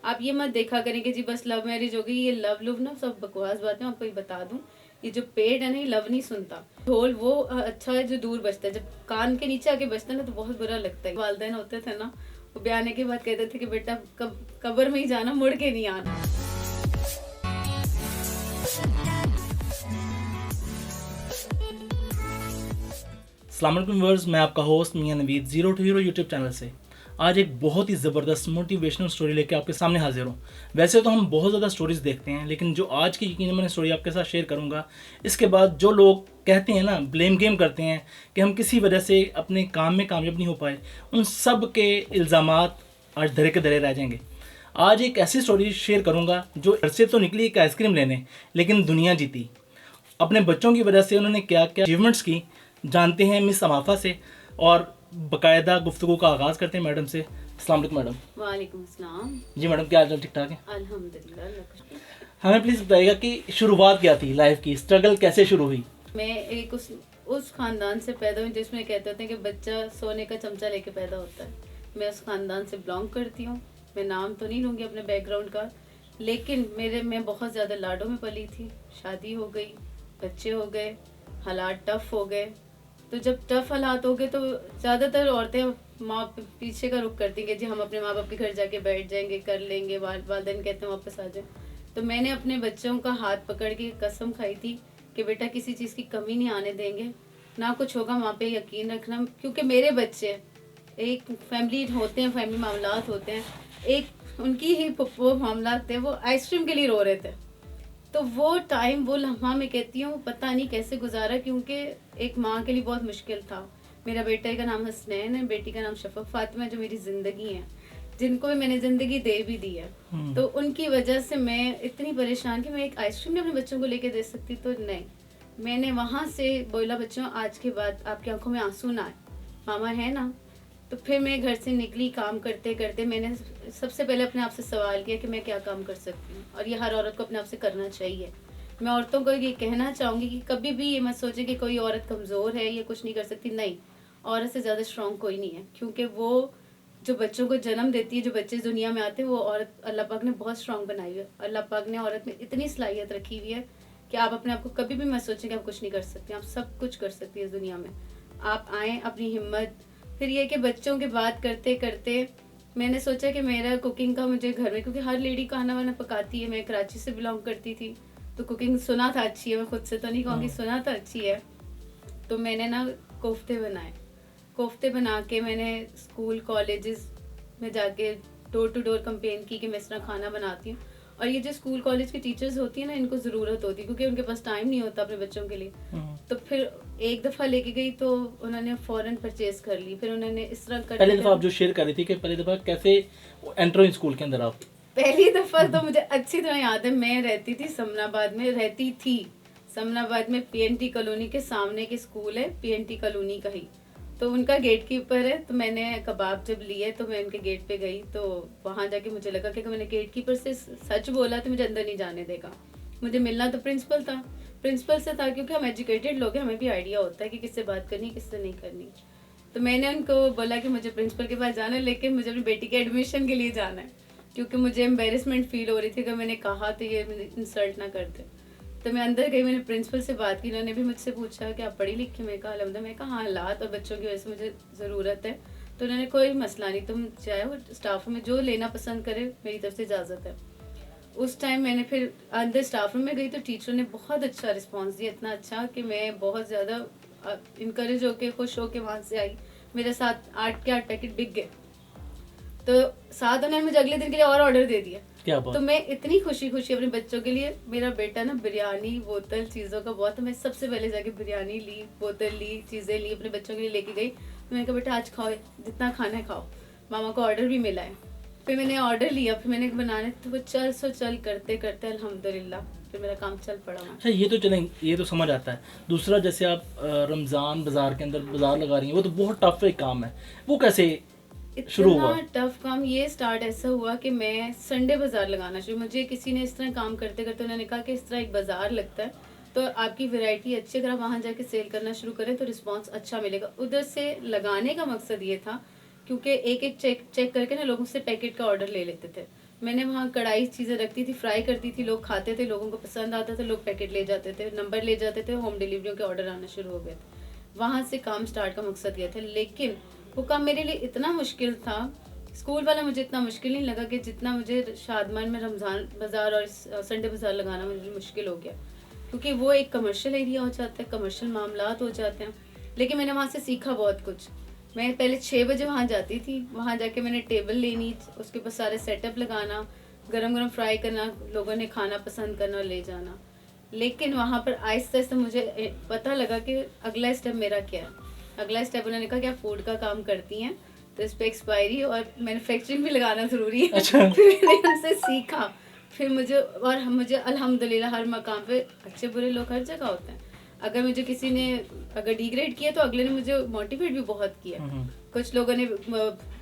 आप ये मत देखा करें कि जी बस लव मैरिज हो गई, ये लव लुव ना सब बकवास बातें। आपको ये बता दूं, ये जो पेड़ है ना, ये लव नहीं सुनता। ढोल वो अच्छा है जो दूर बजता है, जब कान के नीचे आके बजता है ना तो बहुत बुरा लगता है। वालिदैन होते थे ना, वो ब्याह आने के बाद कहते थे कि बेटा कब्र में ही जाना, मुड़ के नहीं आना। अस्सलाम वालेकुम व्यूअर्स, मैं आपका होस्ट मियां Naveed zero to hero YouTube channel से आज एक बहुत ही ज़बरदस्त मोटिवेशनल स्टोरी लेके आपके सामने हाजिर हूँ। वैसे तो हम बहुत ज़्यादा स्टोरीज़ देखते हैं, लेकिन जो आज की यकीन मैं स्टोरी आपके साथ शेयर करूँगा, इसके बाद जो लोग कहते हैं ना, ब्लेम गेम करते हैं कि हम किसी वजह से अपने काम में कामयाब नहीं हो पाए, उन सब के इल्ज़ामात आज धरे के धरे रह जाएंगे। आज एक ऐसी स्टोरी शेयर करूँगा जो घर से तो निकली एक आइसक्रीम लेने, लेकिन दुनिया जीती। अपने बच्चों की वजह से उन्होंने क्या क्या अचीवमेंट्स की, जानते हैं मिस अमाफा से, और बाकायदा गुफ्तगू का आगाज़ करते हैं मैडम से। अस्सलाम वालेकुम मैडम। वालेकुम अस्सलाम। जी मैडम, क्या हाल चाल? ठीक ठाक है अल्हम्दुलिल्लाह, अल्लाह का शुक्र। हमें प्लीज़ बताइएगा कि शुरुआत क्या थी, लाइफ की स्ट्रगल कैसे शुरू हुई? मैं एक उस खानदान से पैदा हुई जिसमें कहते थे कि बच्चा सोने का चमचा लेके पैदा होता है। मैं उस खानदान से बिलोंग करती हूँ। मैं नाम तो नहीं लूँगी अपने बैकग्राउंड का, लेकिन मैं बहुत ज़्यादा लाडों में पली थी। शादी हो गई, बच्चे हो गए, हालात टफ हो गए। तो जब टफ हालात हो गए तो ज़्यादातर औरतें माँ पीछे का रुख करती हैं कि जी हम अपने माँ बाप के घर जाके बैठ जाएंगे, कर लेंगे, वालिदैन कहते हैं वापस आ जाए। तो मैंने अपने बच्चों का हाथ पकड़ के कसम खाई थी कि बेटा किसी चीज़ की कमी नहीं आने देंगे, ना कुछ होगा वहाँ पे यकीन रखना। क्योंकि मेरे बच्चे एक फैमिली होते हैं, फैमिली मामलात होते हैं, एक उनकी ही वो मामलात थे, वो आइसक्रीम के लिए रो रहे थे। तो वो टाइम, वो लम्हा मैं कहती हूँ पता नहीं कैसे गुजारा, क्योंकि एक माँ के लिए बहुत मुश्किल था। मेरा बेटे का नाम हसनैन है, बेटी का नाम शफक फातिमा, जो मेरी ज़िंदगी है, जिनको भी मैंने ज़िंदगी दे भी दी है। तो उनकी वजह से मैं इतनी परेशान कि मैं एक आइसक्रीम नहीं अपने बच्चों को लेके दे सकती, तो नहीं। मैंने वहाँ से बोला बच्चों आज के बाद आपकी आंखों में आंसू ना आए, मामा है ना। तो फिर मैं घर से निकली, काम करते करते मैंने सबसे पहले अपने आप से सवाल किया कि मैं क्या काम कर सकती हूँ, और ये हर औरत को अपने आप से करना चाहिए। मैं औरतों को ये कहना चाहूँगी कि कभी भी ये मत सोचे कि कोई औरत कमज़ोर है या कुछ नहीं कर सकती। नहीं, औरत से ज़्यादा स्ट्रॉन्ग कोई नहीं है, क्योंकि वो जो बच्चों को जन्म देती है, जो बच्चे दुनिया में आते हैं, वो औरत अल्लाह पाक ने बहुत स्ट्रॉन्ग बनाई हुई है। अल्लाह पाक ने औरत में इतनी सलाहियत रखी हुई है कि आप अपने आप को कभी भी मत सोचें कि आप कुछ नहीं कर सकते। आप सब कुछ कर सकती है इस दुनिया में। आप आएँ, अपनी हिम्मत। फिर ये कि बच्चों की बात करते करते मैंने सोचा कि मेरा कुकिंग का मुझे घर में, क्योंकि हर लेडी खाना वाना पकाती है, मैं कराची से बिलोंग करती थी, तो कुकिंग सुना था अच्छी है, मैं खुद से तो नहीं कहूँगी, सुना था अच्छी है। तो मैंने ना कोफ्ते बनाए। कोफ्ते बना के मैंने स्कूल कॉलेजेस में जाके डोर टू डोर कंपेन की कि मैं इस तरह खाना बनाती हूँ। और ये जो स्कूल कॉलेज की टीचर्स होती है ना, इनको ज़रूरत होती है, क्योंकि उनके पास टाइम नहीं होता अपने बच्चों के लिए। तो फिर एक दफ़ा लेके गई तो उन्होंने फ़ौरन परचेज कर ली। फिर उन्होंने इस तरह कर, पहली दफ़ा आप जो शेयर कर रही थी कि पहली दफ़ा कैसे एंटर हुई स्कूल के अंदर आप? पहली दफ़ा तो मुझे अच्छी तरह याद है। मैं रहती थी समनाबाद में, रहती थी समनाबाद में, पीएनटी कॉलोनी के सामने के स्कूल है, पीएनटी कॉलोनी का ही। तो उनका गेट कीपर है। तो मैंने कबाब जब लिए तो मैं उनके गेट पे गई, तो वहाँ जाके मुझे लगा कि मैंने गेट कीपर से सच बोला तो मुझे अंदर नहीं जाने देगा। मुझे मिलना तो प्रिंसिपल से था, क्योंकि हम एजुकेटेड लोग हैं, हमें भी आइडिया होता है कि किससे बात करनी किससे नहीं करनी। तो मैंने उनको बोला कि मुझे प्रिंसिपल के पास जाना है, लेकिन मुझे अपनी बेटी के एडमिशन के लिए जाना है, क्योंकि मुझे एम्बेरसमेंट फील हो रही थी कि मैंने कहा तो ये इंसल्ट ना कर दे। तो मैं अंदर गई, मैंने प्रिंसिपल से बात की। उन्होंने भी मुझसे पूछा कि आप पढ़ी लिखी? मैं कहा अलहमदा। मैं कहा हाँ, हालात और बच्चों की वजह से मुझे ज़रूरत है। तो उन्होंने कोई मसला नहीं, तुम चाहे वो स्टाफ में जो लेना पसंद करे, मेरी तरफ से इजाज़त है। उस टाइम मैंने फिर अंदर स्टाफ रूम में गई तो टीचर ने बहुत अच्छा रिस्पांस दिया, इतना अच्छा कि मैं बहुत ज़्यादा इनकरेज होके, खुश होके वहाँ से आई। मेरे साथ 8 के 8 पैकेट बिक गए। तो साथ उन्होंने मुझे अगले दिन के लिए और ऑर्डर दे दिया। क्या बात? तो मैं इतनी खुशी अपने बच्चों के लिए, मेरा बेटा ना बिरयानी बोतल चीज़ों का बहुत, तो मैं सबसे पहले जाके बिरयानी ली, बोतल ली, चीज़ें ली, अपने बच्चों के लिए लेके गई। तो मैंने कहा बेटा आज खाओ, जितना खाना है खाओ। मामा को ऑर्डर भी मिला है। फिर मैंने ऑर्डर लिया, फिर मैंने बनाने, तो वो चल करते करते अल्हम्दुलिल्लाह फिर मेरा काम चल पड़ा वहाँ। अच्छा, ये तो चलें, ये तो समझ आता है। दूसरा, जैसे आप रमज़ान बाज़ार के अंदर बाज़ार लगा रही हैं, वो तो बहुत टफ एक काम है, वो कैसे शुरू हुआ? इतना टफ काम ये स्टार्ट ऐसा हुआ कि मैं संडे बाजार लगाना शुरू, मुझे किसी ने इस तरह काम करते करते उन्होंने कहा कि इस तरह एक बाजार लगता है, तो आपकी वैरायटी अच्छी, अगर आप वहाँ जाके सेल करना शुरू करें तो रिस्पांस अच्छा मिलेगा। उधर से लगाने का मकसद ये था, क्योंकि एक एक चेक चेक करके ना लोगों से पैकेट का ऑर्डर ले लेते थे। मैंने वहाँ कढ़ाई चीज़ें रखती थी, फ्राई करती थी, लोग खाते थे, लोगों को पसंद आता था, लोग पैकेट ले जाते थे, नंबर ले जाते थे, होम डिलीवरियों के ऑर्डर आना शुरू हो गए थे। वहाँ से काम स्टार्ट का मकसद ये था, लेकिन वो काम मेरे लिए इतना मुश्किल था, स्कूल वाला मुझे इतना मुश्किल नहीं लगा कि जितना मुझे शादमान में रमज़ान बाज़ार और संडे बाज़ार लगाना मुझे मुश्किल हो गया, क्योंकि वो एक कमर्शियल एरिया हो जाता है, कमर्शियल मामलात हो जाते हैं। लेकिन मैंने वहाँ से सीखा बहुत कुछ। मैं पहले 6 बजे वहाँ जाती थी, वहाँ जाके मैंने टेबल लेनी, उसके ऊपर सारे सेटअप लगाना, गरम गरम फ्राई करना, लोगों ने खाना पसंद करना और ले जाना। लेकिन वहाँ पर आहिस्ता आहिस्ता मुझे पता लगा कि अगला स्टेप मेरा क्या है। अगला स्टेप उन्होंने कहा कि आप फूड का काम करती हैं, तो इस पर एक्सपायरी और मैन्युफैक्चरिंग भी लगाना ज़रूरी है। अच्छा। फिर मैंने उनसे सीखा। फिर मुझे अल्हम्दुलिल्लाह हर मकाम पे अच्छे बुरे लोग हर जगह होते हैं। अगर मुझे किसी ने अगर डिग्रेड किया तो अगले ने मुझे मोटिवेट भी बहुत किया। कुछ लोगों ने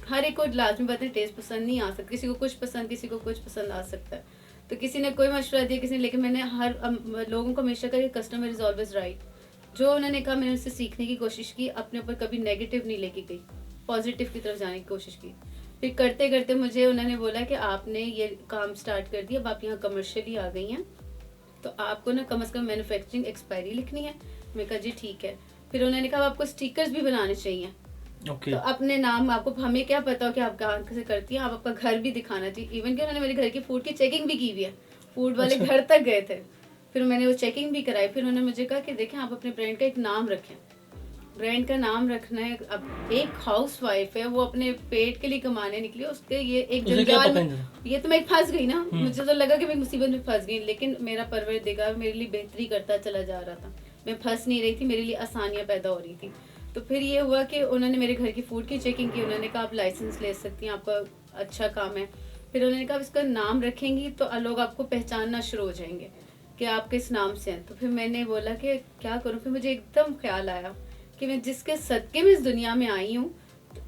हर एक को लाजमी बात है, टेस्ट पसंद नहीं आ सकता, किसी को कुछ पसंद, किसी को कुछ पसंद आ सकता है। तो किसी ने कोई मशवरा दिया, किसी ने, लेकिन मैंने लोगों को हमेशा कहा कस्टमर इज ऑलवेज राइट। जो उन्होंने कहा मैंने उससे सीखने की कोशिश की, अपने ऊपर कभी नेगेटिव नहीं लेके गई, पॉजिटिव की तरफ जाने की कोशिश की। फिर करते करते मुझे उन्होंने बोला कि आपने ये काम स्टार्ट कर दिया, अब आप यहाँ कमर्शियली आ गई हैं, तो आपको ना कम से कम मैन्युफैक्चरिंग एक्सपायरी लिखनी है। मैं कहा जी ठीक है। फिर उन्होंने कहा आपको स्टिकर्स भी बनाने चाहिए। ओके। तो अपने नाम, आपको हमें क्या पता हो कि आप कहाँ से करती हैं, आप आपका घर भी दिखाना चाहिए। इवन कि उन्होंने मेरे घर की फूड की चेकिंग भी की हुई है, फूड वाले घर तक गए थे, फिर मैंने वो चेकिंग भी कराई। फिर उन्होंने मुझे कहा कि देखें आप अपने ब्रांड का एक नाम रखें, ब्रांड का नाम रखना है। अब एक हाउस वाइफ है, वो अपने पेट के लिए कमाने निकली, उसके ये एक जंजाल में, ये तो मैं फंस गई ना। मुझे तो लगा कि मैं मुसीबत में फंस गई, लेकिन मेरा परवरदिगार मेरे लिए बेहतरी करता चला जा रहा था। मैं फंस नहीं रही थी, मेरे लिए आसानियाँ पैदा हो रही थी। तो फिर ये हुआ कि उन्होंने मेरे घर की फूड की चेकिंग की, उन्होंने कहा आप लाइसेंस ले सकती हैं, आपका अच्छा काम है। फिर उन्होंने कहा इसका नाम रखेंगी तो लोग आपको पहचानना शुरू हो जाएंगे कि आप किस नाम से हैं। तो फिर मैंने बोला कि क्या करूँ। फिर मुझे एकदम ख्याल आया कि मैं जिसके सदके में इस दुनिया में आई हूँ,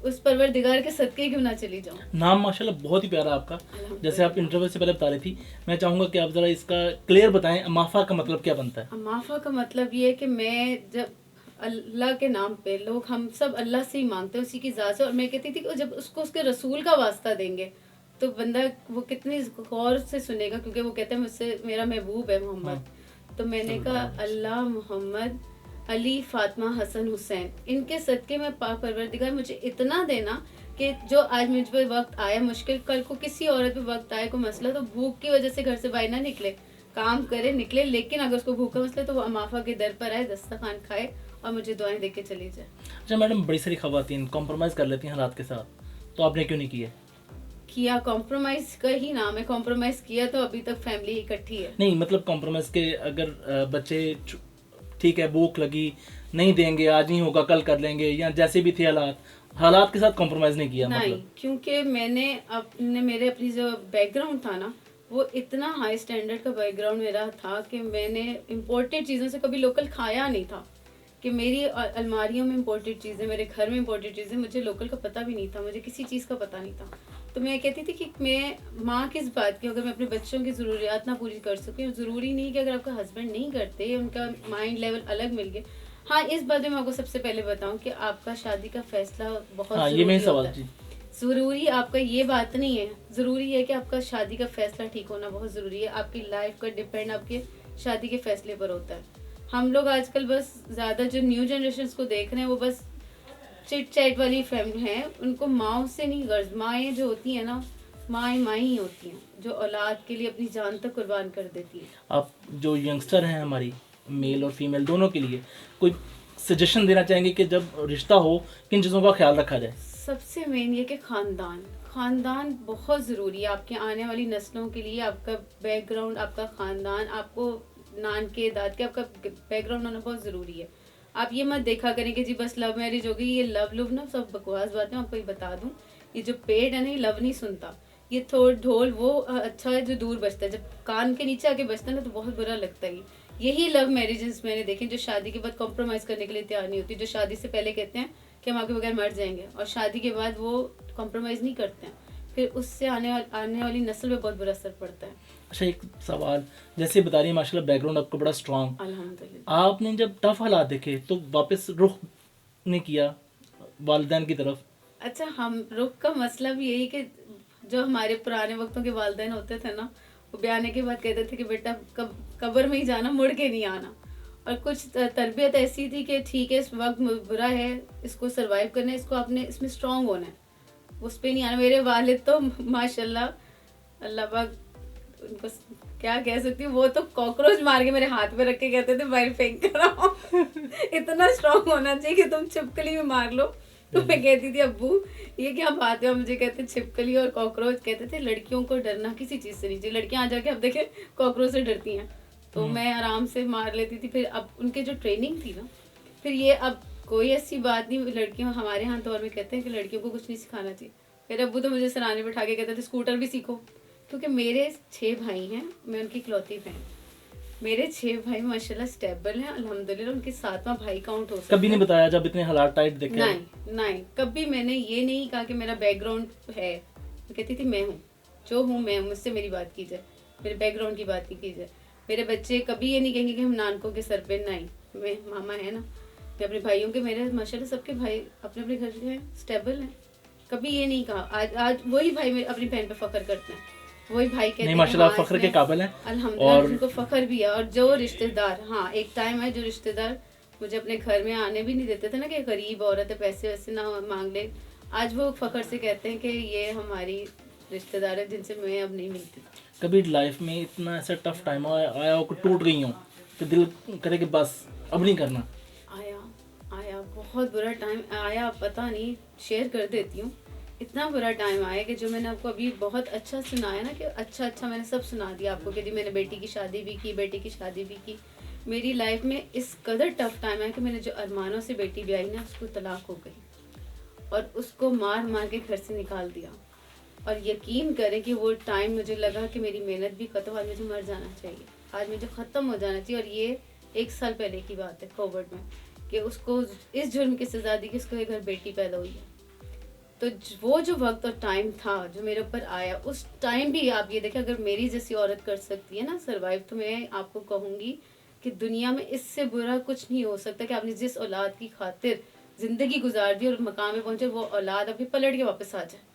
उस परवरदिगार के सदके क्यों ना चली जाऊँ। नाम माशाल्लाह बहुत ही प्यारा आपका। जैसे आप इंटरव्यू से पहले बता रही थी, मैं चाहूँगा कि आप ज़रा इसका क्लियर बताएं, अमाफा का मतलब क्या बनता है? अमाफा का मतलब ये है कि मैं जब अल्लाह के नाम पे, लोग हम सब अल्लाह से ही मांगते हैं, उसी की ज़ात से, और मैं कहती थी कि जब उसको उसके रसूल का वास्ता देंगे तो बंदा वो कितनी गौर से सुनेगा, क्योंकि वो कहते हैं मुझसे मेरा महबूब है मोहम्मद। तो मैंने कहा अल्लाह, मोहम्मद, अली, फातिमा, हसन, हुसैन, इनके सदके में परवरदिगार मुझे इतना देना कि जो आज मुझ पर वक्त आया मुश्किल, कल को किसी औरत पे वक्त आए कोई मसला, तो भूख की वजह से घर से बाहर ना निकले, काम करे निकले, लेकिन अगर उसको भूख का मसला तो वो अमाफा के दर पर आए, दस्तरखान खाए और मुझे दुआएं दे के चली जाए। अच्छा मैडम, बड़ी सारी खवातीन कॉम्प्रोमाइज़ कर लेती हैं हालात के साथ, तो आपने क्यों नहीं किया? किया, कॉम्प्रोमाइज का ही नाम है, कॉम्प्रोमाइज किया तो अभी तक फैमिली इकट्ठी है। नहीं मतलब कॉम्प्रोमाइज़ के अगर बच्चे ठीक है भूख लगी नहीं देंगे, आज नहीं होगा कल कर लेंगे, या जैसे भी थे हालात के साथ कॉम्प्रोमाइज़ नहीं किया? नहीं, मतलब क्योंकि मैंने अपनी जो बैकग्राउंड था ना, वो इतना हाई स्टैंडर्ड का बैकग्राउंड मेरा था कि मैंने इम्पोर्टेड चीज़ों से कभी लोकल खाया नहीं था। कि मेरी अलमारियों में इम्पोर्टेड चीज़ें, मेरे घर में इम्पोर्टेड चीज़ें, मुझे लोकल का पता भी नहीं था, मुझे किसी चीज़ का पता नहीं था। तो मैं कहती थी कि मैं माँ किस बात की, अगर मैं अपने बच्चों की ज़रूरियात ना पूरी कर सकूँ, ज़रूरी नहीं कि अगर आपका हस्बैंड नहीं करते, उनका माइंड लेवल अलग मिल गया। हाँ, इस बात में मैं आपको सबसे पहले बताऊँ कि आपका शादी का फैसला बहुत हाँ, ये ज़रूरी मेन सवाल होता है। जी। ज़रूरी आपका ये बात नहीं है, ज़रूरी है कि आपका शादी का फैसला ठीक होना बहुत ज़रूरी है। आपकी लाइफ का डिपेंड आपके शादी के फैसले पर होता है। हम लोग आजकल बस ज़्यादा जो न्यू जनरेशन को देख रहे हैं, वो बस चिट चैट वाली फैमिली हैं, उनको माओ से नहीं गर्ज, माएँ जो होती हैं ना, माँ ही होती हैं जो औलाद के लिए अपनी जान तक कुर्बान कर देती हैं। आप जो यंगस्टर हैं हमारी, मेल और फीमेल दोनों के लिए कोई सजेशन देना चाहेंगे कि जब रिश्ता हो किन चीज़ों का ख्याल रखा जाए? सबसे मेन ये कि खानदान बहुत ज़रूरी है आपके आने वाली नस्लों के लिए। आपका बैकग्राउंड, आपका खानदान, आपको नान के दाद के आपका बैकग्राउंड होना बहुत ज़रूरी है। आप ये मत देखा करें कि जी बस लव मैरिज हो गई, ये लव ना सब बकवास बातें। आपको ये बता दूं, ये जो पेड़ है ना, ये लव नहीं सुनता। ये थोड़ ढोल वो अच्छा है जो दूर बजता है, जब कान के नीचे आके बजता है ना तो बहुत बुरा लगता है। यही लव मैरिजेस मैंने देखे जो शादी के बाद कॉम्प्रोमाइज़ करने के लिए तैयार नहीं होती, जो शादी से पहले कहते हैं कि हम आपके बगैर मर जाएंगे, और शादी के बाद वो कॉम्प्रोमाइज़ नहीं करते हैं, फिर उससे आने वाली नस्ल पे बहुत बुरा असर पड़ता है। अच्छा एक सवाल, जैसे बता रही है माशाल्लाह बैकग्राउंड आपका बड़ा स्ट्रांग, अल्हम्दुलिल्लाह। आपने जब टफ हालात देखे तो वापस रुख नहीं किया वालिदैन की तरफ? अच्छा, हम रुख का मसला भी यही कि जो हमारे पुराने वक्तों के वालिदैन होते थे ना, वो ब्याने के बाद कहते थे कि बेटा कब्र में ही जाना, मुड़ के नहीं आना। और कुछ तरबियत ऐसी थी कि ठीक है इस वक्त बुरा है, इसको सरवाइव करना है, इसको आपने इसमें स्ट्रांग होना है, उस पर नहीं आना। मेरे वालिद तो माशाल्लाह, अल्लाह पाक उनको क्या कह सकती हूँ, वो तो कॉकरोच मार के मेरे हाथ में रख के कहते थे बाहर फेंक कर आओ। इतना स्ट्रांग होना चाहिए कि तुम छिपकली में मार लो। तो मैं कहती थी अब्बू ये क्या बात है, मुझे कहते छिपकली और कॉकरोच। कहते थे लड़कियों को डरना किसी चीज़ से नहीं चाहिए, लड़कियां आ जाके अब देखे कॉकरोच से डरती हैं। तो मैं आराम से मार लेती थी। फिर अब उनके जो ट्रेनिंग थी ना, फिर ये अब कोई ऐसी बात नहीं, लड़कियों हमारे यहाँ दौर में कहते हैं कि लड़कियों को कुछ नहीं सिखाना चाहिए। फिर अब्बू तो मुझे सराहने बैठा के कहते थे स्कूटर भी सीखो, क्योंकि मेरे 6 भाई हैं, मैं उनकी इकलौती बहन। मेरे 6 भाई माशाल्लाह स्टेबल हैं अल्हम्दुलिल्लाह, उनके 7वां भाई काउंट हो सकता है। कभी नहीं बताया जब इतने हालात टाइट देखे? नहीं, कभी मैंने ये नहीं कहा कि मेरा बैकग्राउंड है। मैं कहती थी मैं हूँ जो हूँ, मैं मुझसे मेरी बात की जाए, मेरे बैकग्राउंड की बात नहीं की जाए। मेरे बच्चे कभी ये नहीं कहेंगे कि हम नानकों के सर पे, नहीं, मैं मामा है ना, मैं अपने भाइयों के, मेरे माशाल्लाह सबके भाई अपने अपने घर के हैं, स्टेबल हैं। कभी ये नहीं कहा। आज वही भाई मेरे अपनी बहन पे फख्र करते हैं, वही भाई कहते हैं माशाल्लाह फख्र के काबिल हैं अल्हम्दुलिल्लाह, उनको फख्र भी है। और जो रिश्तेदार, हाँ एक टाइम है जो रिश्तेदार मुझे अपने घर में आने भी नहीं देते थे ना, कि गरीब औरत है पैसे वैसे ना मांग ले, आज वो फख्र से कहते हैं कि ये हमारी रिश्तेदार है जिनसे मैं अब नहीं मिलती। कभी लाइफ में इतना ऐसा टफ टाइम आया हो कि टूट गई हो तो दिल करे कि बस अब नहीं करना? आया बहुत बुरा टाइम आया, पता नहीं, शेयर कर देती हूँ। इतना बुरा टाइम आया कि जो मैंने आपको अभी बहुत अच्छा सुनाया ना, कि अच्छा मैंने सब सुना दिया आपको, कि जी मैंने बेटी की शादी भी की, बेटी की शादी भी की। मेरी लाइफ में इस कदर टफ टाइम आया कि मैंने जो अरमानों से बेटी भी आई ना, उसको तलाक हो गई और उसको मार के घर से निकाल दिया। और यकीन करें कि वो टाइम मुझे लगा कि मेरी मेहनत भी खत्म, आज मुझे मर जाना चाहिए, आज मुझे ख़त्म हो जाना चाहिए। और ये 1 साल पहले की बात है कोविड में, कि उसको इस जुर्म की सज़ा दी कि उसको एक घर बेटी पैदा हुई है। तो वो जो वक्त और टाइम था जो मेरे ऊपर आया, उस टाइम भी आप ये देखें, अगर मेरी जैसी औरत कर सकती है ना सर्वाइव, तो मैं आपको कहूँगी कि दुनिया में इससे बुरा कुछ नहीं हो सकता कि आपने जिस औलाद की खातिर ज़िंदगी गुजार दी और मकाम में पहुँचे, वो औलाद अभी पलट के वापस आ जाए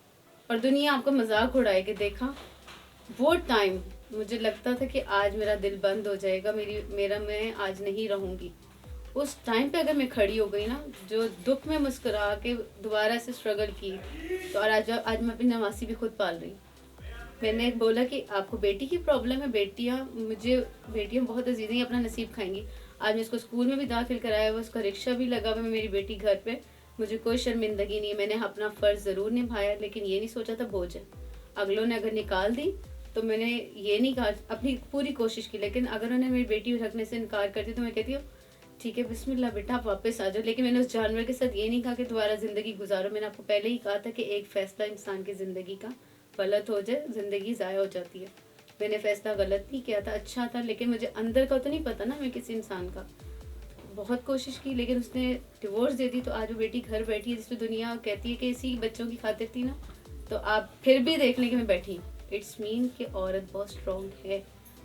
और दुनिया आपको मजाक उड़ाए कि देखा। वो टाइम मुझे लगता था कि आज मेरा दिल बंद हो जाएगा, मैं आज नहीं रहूँगी। उस टाइम पे अगर मैं खड़ी हो गई ना, जो दुख में मुस्कुरा के दोबारा से स्ट्रगल की, तो और आज मैं अपनी नवासी भी खुद पाल रही। मैंने बोला कि आपको बेटी की प्रॉब्लम है, बेटियां बहुत अजीज हैं, अपना नसीब खाएंगी। आज मैं इसको स्कूल में भी दाखिल कराया हुआ, उसका रिक्शा भी लगा हुआ, मेरी बेटी घर पे, मुझे कोई शर्मिंदगी नहीं है। मैंने अपना फ़र्ज़ ज़रूर निभाया, लेकिन ये नहीं सोचा था बोझ है। अगलों ने अगर निकाल दी तो मैंने ये नहीं कहा, अपनी पूरी कोशिश की, लेकिन अगर उन्होंने मेरी बेटी रखने से इनकार कर दिया तो मैं कहती हूँ ठीक है बिस्मिल्लाह बेटा आप वापस आ जाओ। लेकिन मैंने उस जानवर के साथ ये नहीं कहा कि दोबारा ज़िंदगी गुजारो। मैंने आपको पहले ही कहा था कि एक फ़ैसला इंसान की ज़िंदगी का गलत हो जाए, ज़िंदगी ज़ाया हो जाती है। मैंने फ़ैसला गलत नहीं किया था, अच्छा था, लेकिन मुझे अंदर का तो नहीं पता ना मैं किसी इंसान का। बहुत कोशिश की, लेकिन उसने डिवोर्स दे दी। तो आज वो बेटी घर बैठी है, जिसमें दुनिया कहती है कि इसी बच्चों की खातिर थी ना, तो आप फिर भी देख लें कि मैं बैठी। इट्स मीन कि औरत बहुत स्ट्रॉन्ग है,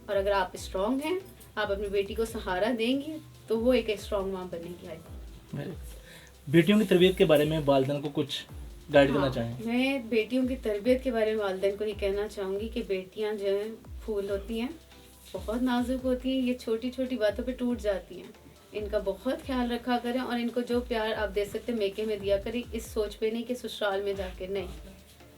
और अगर आप स्ट्रॉन्ग हैं, आप अपनी बेटी को सहारा देंगी, तो वो एक स्ट्रॉन्ग माँ बनेगी। आई बेटियों की तरबियत के बारे में वालिदैन को कुछ गाइड करना चाहें? मैं बेटियों की तरबियत के बारे में वालिदैन को ये कहना चाहूँगी कि बेटियाँ जो हैं फूल होती हैं, बहुत नाजुक होती हैं, ये छोटी छोटी बातों पे टूट जाती हैं। इनका बहुत ख्याल रखा करें, और इनको जो प्यार आप दे सकते हैं मेके में दिया करें, इस सोच पे नहीं कि ससुराल में जाके, नहीं,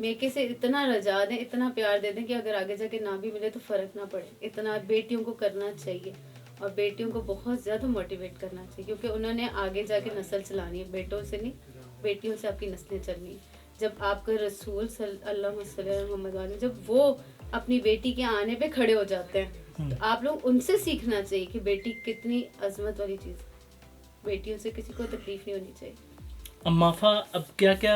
मेके से इतना रजा दें, इतना प्यार दे दें कि अगर आगे जाके ना भी मिले तो फ़र्क ना पड़े। इतना बेटियों को करना चाहिए, और बेटियों को बहुत ज़्यादा मोटिवेट करना चाहिए, क्योंकि उन्होंने आगे जाके नस्ल चलानी है, बेटों से नहीं, बेटियों से आपकी नस्लें चलनी है। जब आपका रसूल सल्लल्लाहु अलैहि वसल्लम जब वो अपनी बेटी के आने पे खड़े हो जाते हैं, तो आप लोग उनसे सीखना चाहिए कि बेटी कितनी अजमत वाली चीज़। बेटियों से किसी को तकलीफ नहीं होनी चाहिए। अमाफा अब क्या क्या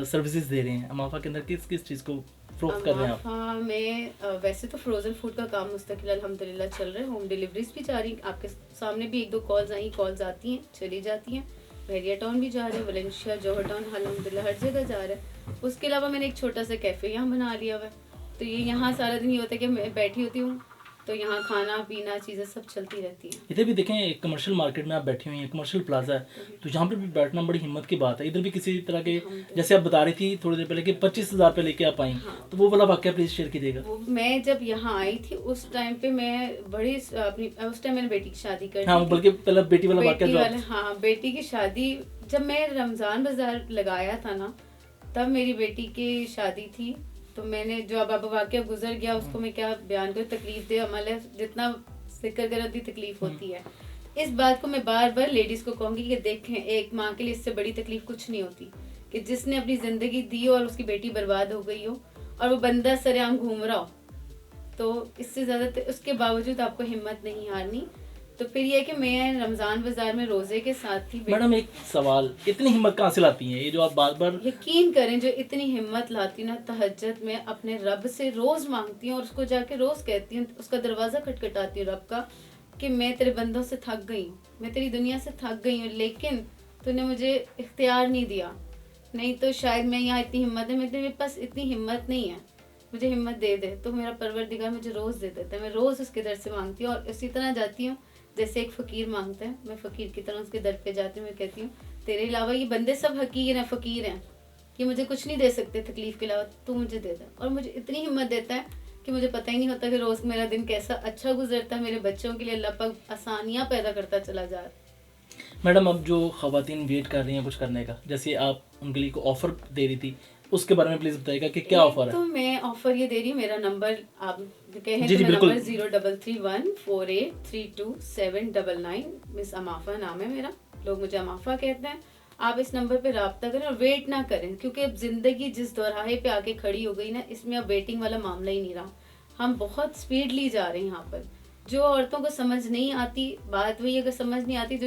सर्विसेज दे रहे हैं? अमाफा के अंदर किस किस चीज़ को फरोख्त कर रहे हैं आप? अमाफा में वैसे तो फ्रोज़न फूड का काम मुस्तकिल अल्हम्दुलिल्लाह चल रहा है, होम डिलीवरीज भी जा रही, आपके सामने भी 1-2 कॉल्स आती हैं, चली जाती हैं। बहरिया टाउन भी जा रहे हैं, वलेंशिया, जौहर टाउन, अल्हम्दुलिल्लाह हर जगह जा रहा है। उसके अलावा मैंने एक छोटा सा कैफ़े यहाँ बना लिया हुआ है, तो ये यहाँ सारा दिन ये होता है कि मैं बैठी होती हूँ, तो यहाँ खाना पीना चीज़ें सब चलती रहती हैं। इधर भी देखें, एक कमर्शियल मार्केट में आप बैठी हुई हैं, कमर्शियल प्लाजा है, तो यहाँ पर भी बैठना बड़ी हिम्मत की बात है। इधर भी किसी तरह के, जैसे आप बता रही थी थोड़ी देर पहले कि 25,000 पे लेके आप आई, तो वो वाला वाकया प्लीज शेयर कीजिएगा। वो मैं जब यहाँ आई थी उस टाइम पे मैं बड़ी अपनी उस टाइम मैंने बेटी की शादी कर हाँ, बल्कि पहले बेटी वाला वाकया जो हाँ, बेटी की शादी जब मैं रमजान बाजार लगाया था ना, तब मेरी बेटी की शादी थी। तो मैंने जो अब वाकया गुजर गया उसको मैं क्या बयान करूँ, तकलीफ दे हमारे जितना जिक्र करें उतनी तकलीफ होती है। इस बात को मैं बार बार लेडीज को कहूंगी कि देखें, एक माँ के लिए इससे बड़ी तकलीफ कुछ नहीं होती कि जिसने अपनी जिंदगी दी और उसकी बेटी बर्बाद हो गई हो और वो बंदा सरेआम घूम रहा हो, तो इससे ज्यादा उसके बावजूद आपको हिम्मत नहीं हारनी। तो फिर ये कि मैं रमजान बाजार में रोजे के साथ थी। मैडम एक सवाल, इतनी हिम्मत कहाँ से लाती हैं ये जो आप बार बार? यकीन करें, जो इतनी हिम्मत लाती ना, तहज्जुद में अपने रब से रोज मांगती हूँ और उसको जाके रोज कहती हूँ, उसका दरवाजा खटखटाती हूँ रब का कि मैं तेरे बंदों से थक गई हूँ, मैं तेरी दुनिया से थक गई हूँ, लेकिन तूने मुझे इख्तियार नहीं दिया, नहीं तो शायद मैं यहाँ इतनी हिम्मत है, मेरे पास इतनी हिम्मत नहीं है, मुझे हिम्मत दे दे। तो मेरा परवरदिगार मुझे रोज दे देता है, मैं रोज उसके दर से मांगती हूँ और इसी तरह जाती हूँ जैसे एक फकीर मांगता है, मैं फकीर की तरह उसके दर पे जाती हूँ। मैं कहती हूँ तेरे अलावा ये बंदे सब हकीर हैं, फकीर हैं, कि मुझे कुछ नहीं दे सकते तकलीफ के अलावा, तू मुझे दे दे। और मुझे इतनी हिम्मत देता है कि मुझे पता ही नहीं होता कि रोज मेरा दिन कैसा अच्छा गुजरता है। मेरे बच्चों के लिए अल्लाह पाक आसानियाँ पैदा करता चला जा रहा है। मैडम अब जो खवातीन वेट कर रही हैं कुछ करने का, जैसे आप उनके लिए ऑफर दे रही थी, उसके बारे में प्लीज बताइएगा कि क्या ऑफर है? तो मैं ऑफर ये दे रही हूँ, मेरा नंबर आप कहें जी, तो मेरा बिल्कुल। नंबर 0331483279। मिस अमाफा नाम है मेरा, लोग मुझे अमाफा कहते हैं। आप इस नंबर पे राब्ता करें और वेट ना करें, क्योंकि अब जिंदगी जिस दोराहे पे आके खड़ी हो गई ना, इसमें अब वेटिंग वाला मामला ही नहीं रहा। हम बहुत स्पीडली जा रहे हैं यहाँ पर। जो औरतों को समझ नहीं आती, बात वही, अगर समझ नहीं आती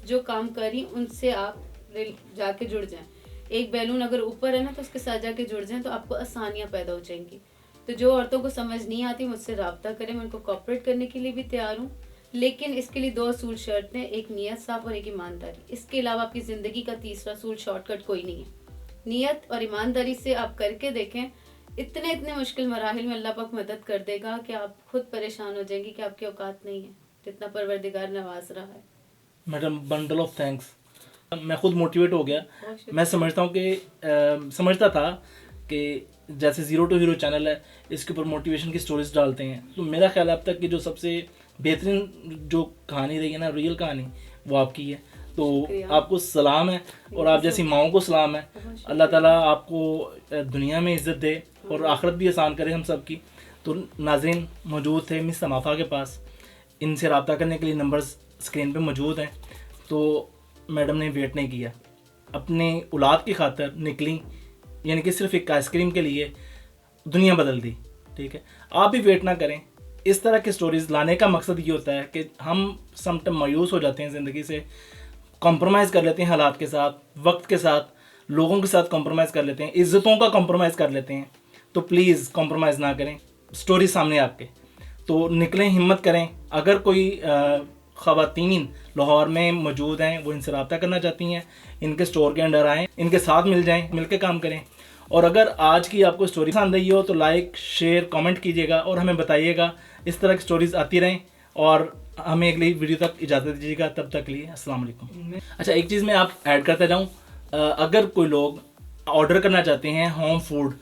जो काम कर रही उनसे आप जाके जुड़ जाएं। एक बैलून अगर ऊपर है ना तो उसके साथ जाके जुड़ जाएं तो आपको आसानियां पैदा हो जाएंगी। तो जो औरतों को समझ नहीं आती मुझसे राब्ता करें, मैं उनको कोऑपरेट करने के लिए भी तैयार हूँ, लेकिन इसके लिए 2 असूल शर्त हैं, एक नियत साफ और एक ईमानदारी। इसके अलावा आपकी जिंदगी का तीसरा असूल शॉर्टकट कोई नहीं है। नियत और ईमानदारी से आप करके देखें, इतने मुश्किल मराहिल में अल्लाह पाक मदद कर देगा कि आप खुद परेशान हो जाएंगे कि आपकी औकात नहीं है जितना परवरदिगार नवाज रहा है। मैडम बंडल ऑफ थैंक्स, मैं खुद मोटिवेट हो गया। मैं समझता हूँ कि समझता था कि जैसे ज़ीरो टू हीरो चैनल है, इसके ऊपर मोटिवेशन की स्टोरीज डालते हैं, तो मेरा ख्याल है अब तक की जो सबसे बेहतरीन जो कहानी रही है ना, रियल कहानी, वो आपकी है। तो आपको सलाम है और आप जैसी माओं को सलाम है। अल्लाह ताला आपको दुनिया में इज़्ज़त दे और आखिरत भी आसान करे हम सब की। तो नाज़रीन मौजूद थे मिस समाफा के पास, इनसे रब्ता करने के लिए नंबर्स स्क्रीन पे मौजूद हैं। तो मैडम ने वेट नहीं किया, अपने औलाद की खातर निकली, यानी कि सिर्फ एक आइसक्रीम के लिए दुनिया बदल दी। ठीक है, आप भी वेट ना करें। इस तरह की स्टोरीज़ लाने का मकसद ये होता है कि हम समटाइम मायूस हो जाते हैं ज़िंदगी से, कॉम्प्रोमाइज़ कर लेते हैं हालात के साथ, वक्त के साथ, लोगों के साथ कॉम्प्रोमाइज़ कर लेते हैं, इज़्ज़तों का कॉम्प्रोमाइज़ कर लेते हैं। तो प्लीज़ कॉम्प्रोमाइज़ ना करें। स्टोरी सामने आपके, तो निकलें, हिम्मत करें। अगर कोई ख़वातीन लाहौर में मौजूद हैं, वो इनसे रब्ता करना चाहती हैं, इनके स्टोर के अंडर आएँ, इनके साथ मिल जाएँ, मिल के काम करें। और अगर आज की आपको स्टोरी पसंद आई हो तो लाइक, शेयर, कमेंट कीजिएगा और हमें बताइएगा। इस तरह की स्टोरीज़ आती रहें और हमें अगली वीडियो तक इजाज़त दीजिएगा। तब तक के लिए अस्सलाम वालेकुम। अच्छा, एक चीज़ मैं आप ऐड करता जाऊँ, अगर कोई लोग ऑर्डर करना चाहते हैं होम फूड,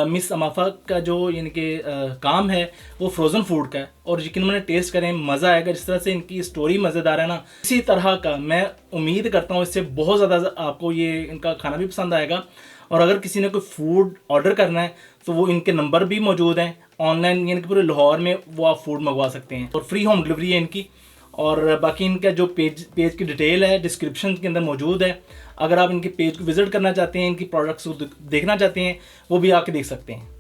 मिस अमाफा का जो यानी कि काम है वो फ्रोज़न फूड का है, और यकीन मैंने टेस्ट करें, मज़ा आएगा। जिस तरह से इनकी स्टोरी मज़ेदार है ना, इसी तरह का मैं उम्मीद करता हूँ इससे बहुत ज़्यादा आपको ये इनका खाना भी पसंद आएगा। और अगर किसी ने कोई फूड ऑर्डर करना है तो वो इनके नंबर भी मौजूद हैं ऑनलाइन, यानी कि पूरे लाहौर में वो आप फूड मंगवा सकते हैं और फ्री होम डिलीवरी है इनकी। और बाकी इनका जो पेज की डिटेल है डिस्क्रिप्शन के अंदर मौजूद है। अगर आप इनके पेज को विज़िट करना चाहते हैं, इनकी प्रोडक्ट्स को देखना चाहते हैं, वो भी आके देख सकते हैं।